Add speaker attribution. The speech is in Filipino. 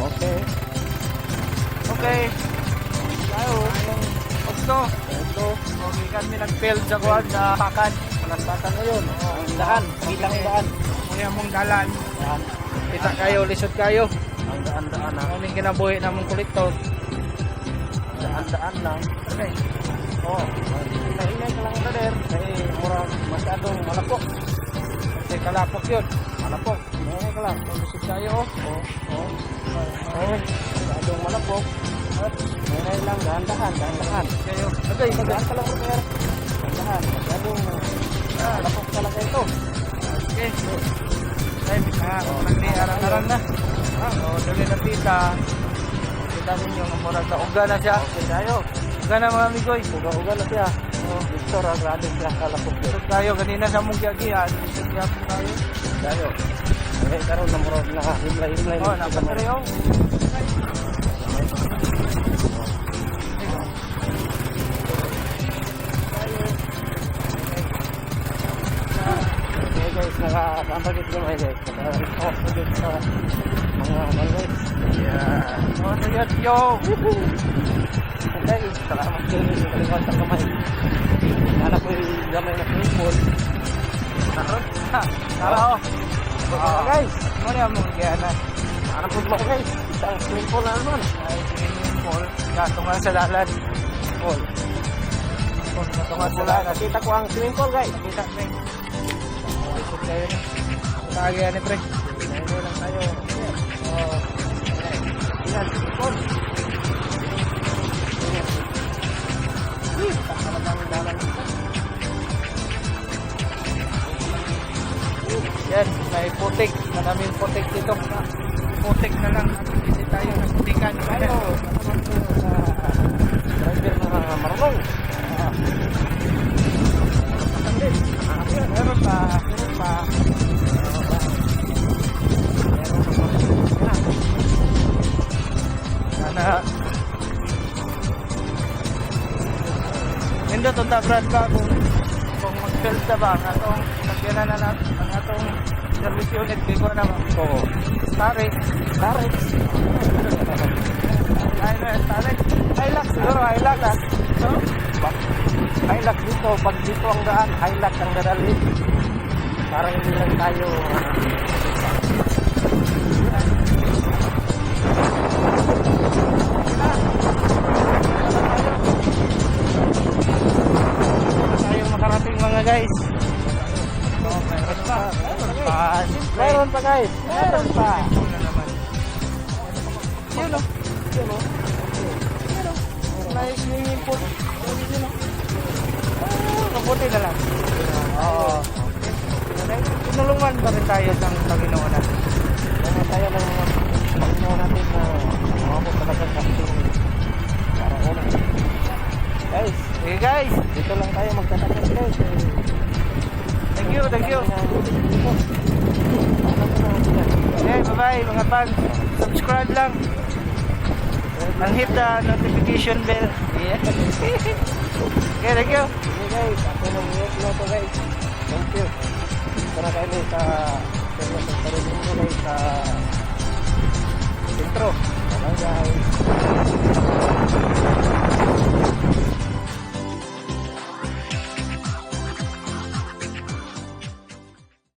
Speaker 1: Okay.
Speaker 2: Okay. Tayo. Gusto.
Speaker 1: Ito.
Speaker 2: Okay kami nag-build sa kuwan sa pakan.
Speaker 1: Malastatan na yun. Ang daan. Kitang daan.
Speaker 2: Muna mong dalan.
Speaker 1: Yan.
Speaker 2: Kita kayo, lisod kayo.
Speaker 1: Ang daan-daan na.
Speaker 2: Kaming kinabuhi namong kolektor.
Speaker 1: Daan-daan lang.
Speaker 2: Okay.
Speaker 1: Oh. Kainay ka lang brother. Kaya murang masyadong malapok.
Speaker 2: Kasi kalapok yun.
Speaker 1: Malapok. Kainay ka lang.
Speaker 2: Lisod kayo.
Speaker 1: Oh. Oh. Oh. Masyadong malapok. Kainay lang. Dahan-dahan. Dahan-dahan.
Speaker 2: Kayo.
Speaker 1: Okay. Dahan ka lang brother. Dahan. Masyadong malapok talaga ito.
Speaker 2: Okay. Ay, nagdi arang-arang na. O, dali na pita. Kita ninyo, murag na uga na siya.
Speaker 1: Okay tayo.
Speaker 2: Uga na mga amigoy.
Speaker 1: Uga-uga na siya. Oh. Victor, agrado siya. Kalapok yun.
Speaker 2: Lisod kayo, ganina sa mong giyagihan. Lisod niya po tayo.
Speaker 1: Tayo. Okay, karoon na murag nakahimlay-himlay.
Speaker 2: O, napatari o.
Speaker 1: Okay guys, nakakambagit ko mga guys. Nakakambagit sa mga guys.
Speaker 2: Yeah. O, sayat yo.
Speaker 1: Okay, salamat kayo sa kalimutan ng kamay. Anak ko yung gamay na pinipol.
Speaker 2: Tara o.
Speaker 1: Guys,
Speaker 2: Ano niya mong giyahan?
Speaker 1: anak ko mo guys. Isang pinipol na naman.
Speaker 2: Ay, swimming pool. Gatungan sa dalan.
Speaker 1: Pool.
Speaker 2: Gatungan sa
Speaker 1: Wala,
Speaker 2: dalan.
Speaker 1: nakita ko ang swimming pool guys.
Speaker 2: Kita, pre. Lisod kayo ni. Kaya ni, pre.
Speaker 1: Nahigo lang tayo.
Speaker 2: O.
Speaker 1: Yan, swimming pool. Talagang dalan dito.
Speaker 2: Yan, may putik. Maraming putik dito. Putik na lang. Hindi tayo nagputikan.
Speaker 1: Tayo, naman po sa driver na marunong. Pandit.
Speaker 2: Meron pa. Meron pa. Sana. Hindi ito tabrad ba kung mag-build na ba ang atong nagyanan na natin ang atong service unit ko na ba?
Speaker 1: Oo.
Speaker 2: Tarik.
Speaker 1: Tarik.
Speaker 2: Tarik. Hilux siguro. Hilux ah. So,
Speaker 1: Hilux dito. Pag dito ang daan, Hilux ang dadalhin. Para hindi lang tayo
Speaker 2: tayong makarating mga guys. Oh, meron pa.
Speaker 1: Meron pa guys. Meron pa.
Speaker 2: Ano naman? Yun o.
Speaker 1: Yun o.
Speaker 2: May swimming pool. Yun o. Mabuti na lang. Oo. Tinulungan pa rin tayo ng Panginoon natin.
Speaker 1: Kaya tayo ng Panginoon natin na umabot talaga sa ating para una. Guys,
Speaker 2: Okay guys.
Speaker 1: dito lang tayo magtatakas guys.
Speaker 2: Thank you. Thank you. Okay, bye-bye mga pag. Subscribe lang. And hit the notification bell. Yeah. Okay, thank you.
Speaker 1: Sige guys, ako nang iyak na to guys. Thank you. Para kayo sa seryoso pa rin mo guys sa intro. Bye guys.